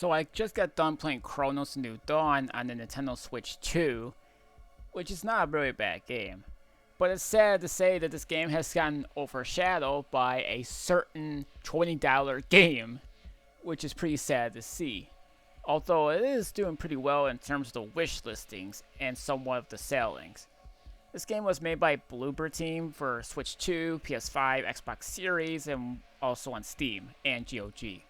So I just got done playing Cronos New Dawn on the Nintendo Switch 2, which is not a really bad game. But it's sad to say that this game has gotten overshadowed by a certain $20 game, which is pretty sad to see. Although it is doing pretty well in terms of the wish listings and somewhat of the sellings. This game was made by Bloober Team for Switch 2, PS5, Xbox Series, and also on Steam and GOG.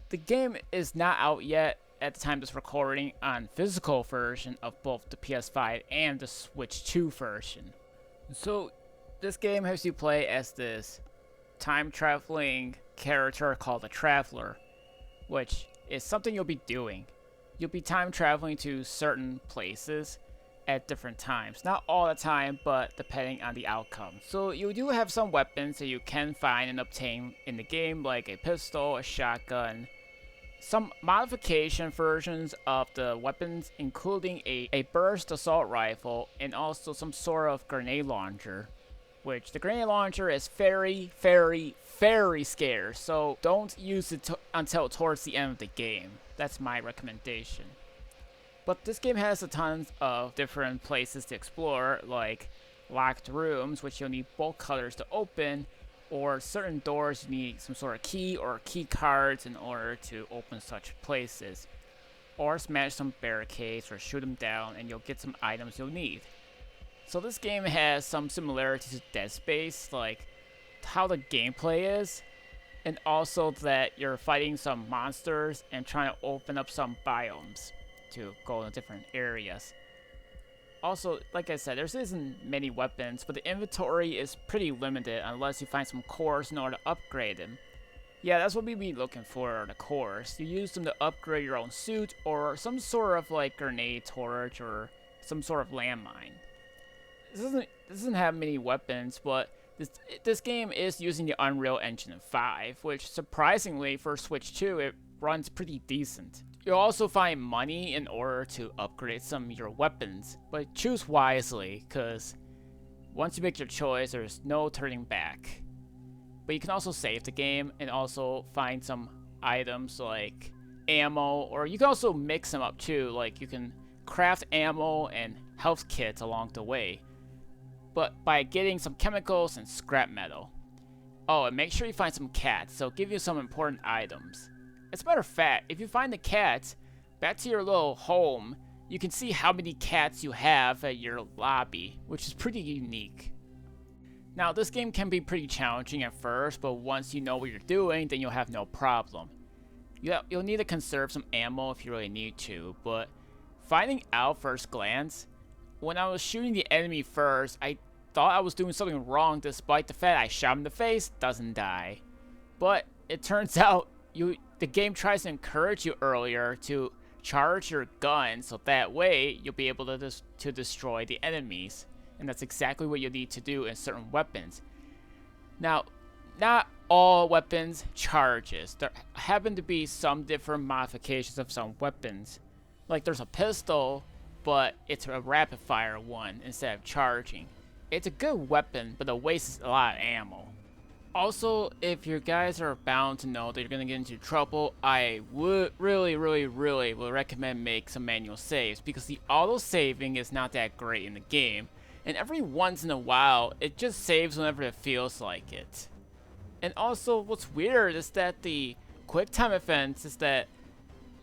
The game is not out yet at the time of this recording on physical version of both the PS5 and the Switch 2 version. So this game has you play as this time traveling character called the Traveler, which is something you'll be doing. You'll be time traveling to certain places at different times. Not all the time, but depending on the outcome. So you do have some weapons that you can find and obtain in the game, like a pistol, a shotgun, some modification versions of the weapons, including a burst assault rifle and also some sort of grenade launcher, which the grenade launcher is very, very, very scarce, so don't use it until towards the end of the game. That's my recommendation. But this game has a ton of different places to explore, like locked rooms, which you'll need bolt cutters to open, or certain doors you need some sort of key or key cards in order to open such places. Or smash some barricades or shoot them down and you'll get some items you'll need. So this game has some similarities to Dead Space, like how the gameplay is, and also that you're fighting some monsters and trying to open up some biomes to go in different areas. Also, like I said, there isn't many weapons, but the inventory is pretty limited unless you find some cores in order to upgrade them. Yeah, that's what we be looking for, the cores. You use them to upgrade your own suit or some sort of like grenade torch or some sort of landmine. This doesn't have many weapons, but this game is using the Unreal Engine 5, which surprisingly for Switch 2 it runs pretty decent. You'll also find money in order to upgrade some of your weapons, but choose wisely, because once you make your choice, there's no turning back. But you can also save the game and also find some items like ammo, or you can also mix them up too, like you can craft ammo and health kits along the way, but by getting some chemicals and scrap metal. Oh, and make sure you find some cats, so give you some important items. As a matter of fact, if you find the cats, back to your little home, you can see how many cats you have at your lobby, which is pretty unique. Now, this game can be pretty challenging at first, but once you know what you're doing, then you'll have no problem. You'll need to conserve some ammo if you really need to, but finding out first glance, when I was shooting the enemy first, I thought I was doing something wrong despite the fact I shot him in the face, doesn't die. But it turns out the game tries to encourage you earlier to charge your gun, so that way you'll be able to destroy the enemies. And that's exactly what you need to do in certain weapons. Now, not all weapons charges. There happen to be some different modifications of some weapons. Like there's a pistol, but it's a rapid fire one instead of charging. It's a good weapon, but it wastes a lot of ammo. Also, if you guys are bound to know that you're going to get into trouble, I would really would recommend make some manual saves, because the auto-saving is not that great in the game, and every once in a while, it just saves whenever it feels like it. And also, what's weird is that the quick time events is that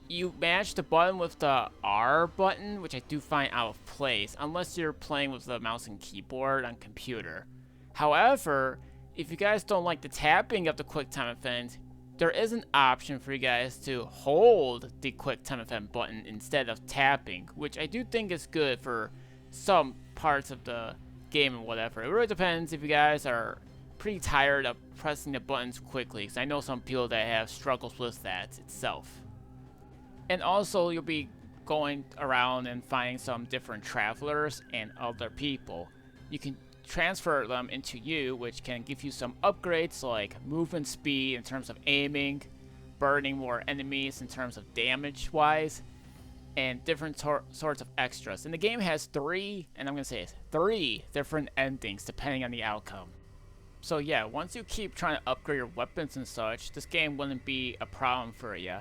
you mash the button with the R button, which I do find out of place, unless you're playing with the mouse and keyboard on computer. However, if you guys don't like the tapping of the quick time event, there is an option for you guys to hold the quick time event button instead of tapping, which I do think is good for some parts of the game and whatever. It really depends if you guys are pretty tired of pressing the buttons quickly, because I know some people that have struggles with that itself. And also, you'll be going around and finding some different travelers and other people. You can transfer them into you, which can give you some upgrades like movement speed in terms of aiming, burning more enemies in terms of damage wise, and different sorts of extras. And the game has three different endings depending on the outcome. So yeah, once you keep trying to upgrade your weapons and such, this game wouldn't be a problem for you.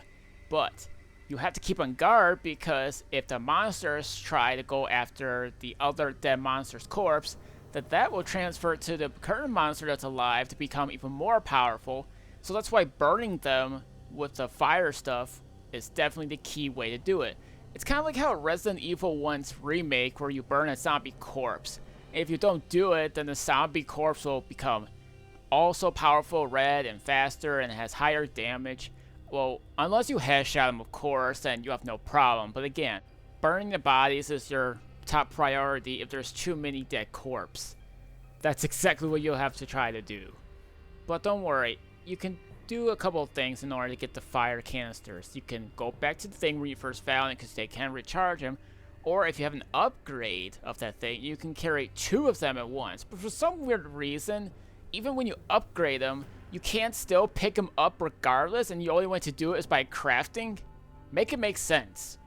but you have to keep on guard because if the monsters try to go after the other dead monster's corpse, that will transfer to the current monster that's alive to become even more powerful. So that's why burning them with the fire stuff is definitely the key way to do it. It's kind of like how Resident Evil 1's remake where you burn a zombie corpse. And if you don't do it, then the zombie corpse will become also powerful, red, and faster, and it has higher damage. Well, unless you headshot them, of course, then you have no problem. But again, burning the bodies is your top priority if there's too many dead corpses. That's exactly what you'll have to try to do. But don't worry, you can do a couple of things in order to get the fire canisters. You can go back to the thing where you first found it because they can recharge them, or if you have an upgrade of that thing, you can carry 2 of them at once. But for some weird reason, even when you upgrade them, you can't still pick them up regardless, and the only way to do it is by crafting. Make it make sense.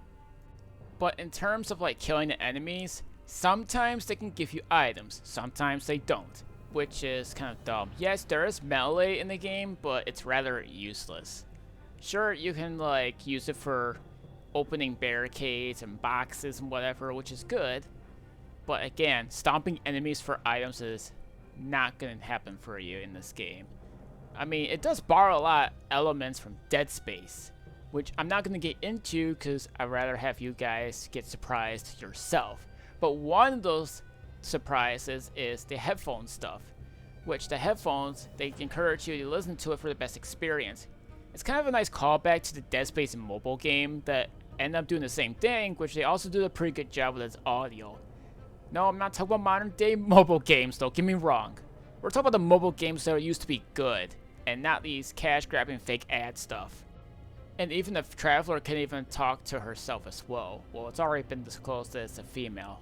But in terms of like killing the enemies, sometimes they can give you items, sometimes they don't, which is kind of dumb. Yes, there is melee in the game, but it's rather useless. Sure, you can like use it for opening barricades and boxes and whatever, which is good. But again, stomping enemies for items is not going to happen for you in this game. I mean, it does borrow a lot of elements from Dead Space, which I'm not going to get into because I'd rather have you guys get surprised yourself. But one of those surprises is the headphone stuff, which the headphones, they encourage you to listen to it for the best experience. It's kind of a nice callback to the Dead Space mobile game that end up doing the same thing, which they also do a pretty good job with its audio. No, I'm not talking about modern day mobile games though, get me wrong. We're talking about the mobile games that used to be good, and not these cash grabbing fake ad stuff. And even the Traveler can even talk to herself as well. Well, it's already been disclosed that it's a female.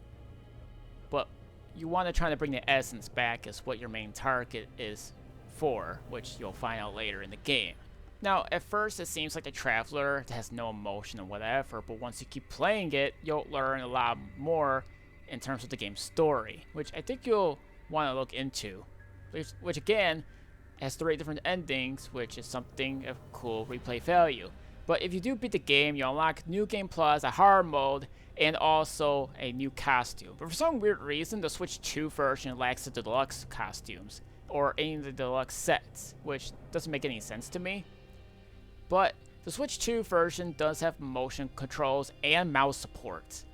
But you want to try to bring the essence back as what your main target is for, which you'll find out later in the game. Now, at first it seems like the Traveler has no emotion or whatever, but once you keep playing it, you'll learn a lot more in terms of the game's story, which I think you'll want to look into. Which again, has 3 different endings, which is something of cool replay value. But if you do beat the game, you unlock New Game Plus, a hard mode, and also a new costume. But for some weird reason, the Switch 2 version lacks the deluxe costumes, or any of the deluxe sets, which doesn't make any sense to me. But the Switch 2 version does have motion controls and mouse support.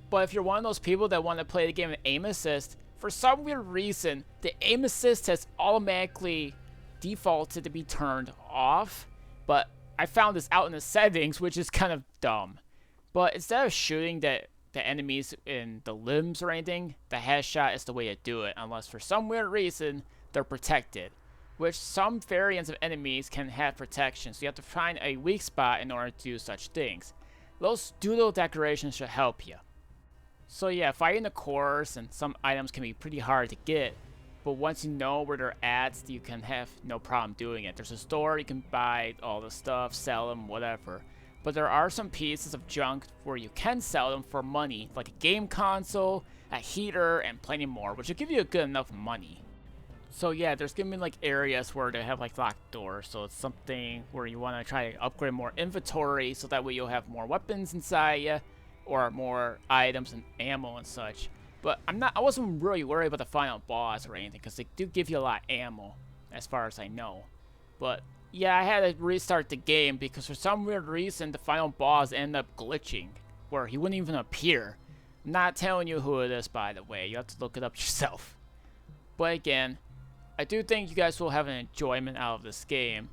But if you're one of those people that want to play the game with aim assist, for some weird reason, the aim assist has automatically defaulted to be turned off. But I found this out in the settings, which is kind of dumb. But instead of shooting the enemies in the limbs or anything, the headshot is the way to do it, unless for some weird reason they're protected. Which some variants of enemies can have protection, so you have to find a weak spot in order to do such things. Those doodle decorations should help you. So yeah, fighting the cores and some items can be pretty hard to get, but once you know where they're at, you can have no problem doing it. There's a store, you can buy all the stuff, sell them, whatever. But there are some pieces of junk where you can sell them for money, like a game console, a heater, and plenty more, which will give you a good enough money. So yeah, there's gonna be like areas where they have like locked doors, so it's something where you want to try to upgrade more inventory, so that way you'll have more weapons inside you, or more items and ammo and such. But I wasn't really worried about the final boss or anything, because they do give you a lot of ammo, as far as I know. But yeah, I had to restart the game because for some weird reason the final boss ended up glitching, where he wouldn't even appear. I'm not telling you who it is, by the way, you have to look it up yourself. But again, I do think you guys will have an enjoyment out of this game.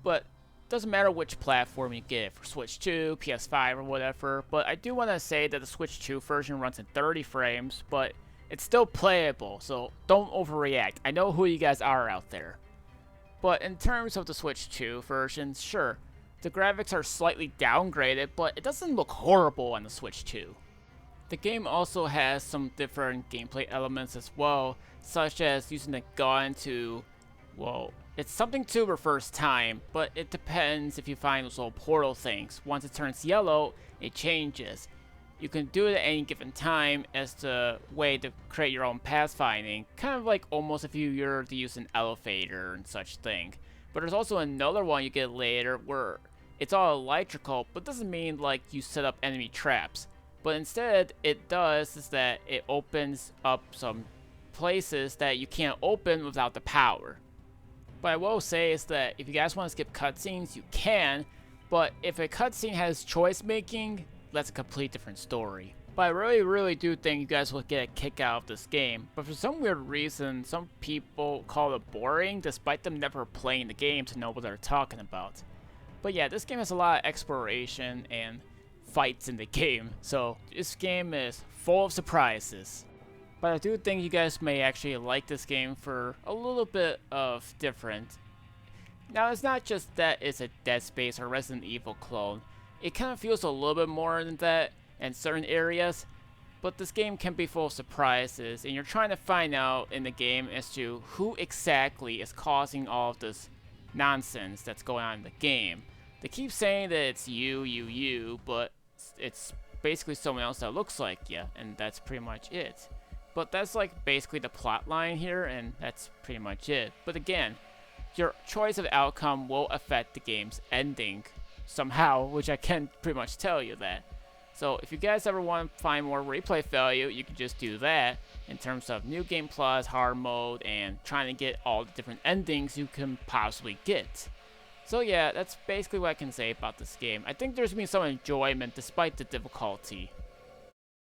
But doesn't matter which platform you get, for Switch 2, PS5, or whatever. But I do want to say that the Switch 2 version runs in 30 frames, but it's still playable, so don't overreact. I know who you guys are out there. But in terms of the Switch 2 version, sure, the graphics are slightly downgraded, but it doesn't look horrible on the Switch 2. The game also has some different gameplay elements as well, such as using the gun to, well, it's something to reverse time, but it depends if you find those little portal things. Once it turns yellow, it changes. You can do it at any given time as the way to create your own pathfinding, kind of like almost if you were to use an elevator and such thing. But there's also another one you get later where it's all electrical, but doesn't mean like you set up enemy traps. But instead, it does is that it opens up some places that you can't open without the power. But I will say is that if you guys want to skip cutscenes, you can, but if a cutscene has choice making, that's a complete different story. But I really do think you guys will get a kick out of this game. But for some weird reason, some people call it boring, despite them never playing the game to know what they're talking about. But yeah, this game has a lot of exploration and fights in the game, so this game is full of surprises. But I do think you guys may actually like this game for a little bit of different. Now, it's not just that it's a Dead Space or Resident Evil clone. It kind of feels a little bit more than that in certain areas, but this game can be full of surprises, and you're trying to find out in the game as to who exactly is causing all of this nonsense that's going on in the game. They keep saying that it's you, but it's basically someone else that looks like you, and that's pretty much it. But that's like basically the plot line here, and that's pretty much it. But again, your choice of outcome will affect the game's ending somehow, which I can pretty much tell you that. So if you guys ever want to find more replay value, you can just do that in terms of New Game Plus, hard mode, and trying to get all the different endings you can possibly get. So yeah, that's basically what I can say about this game. I think there's been some enjoyment despite the difficulty.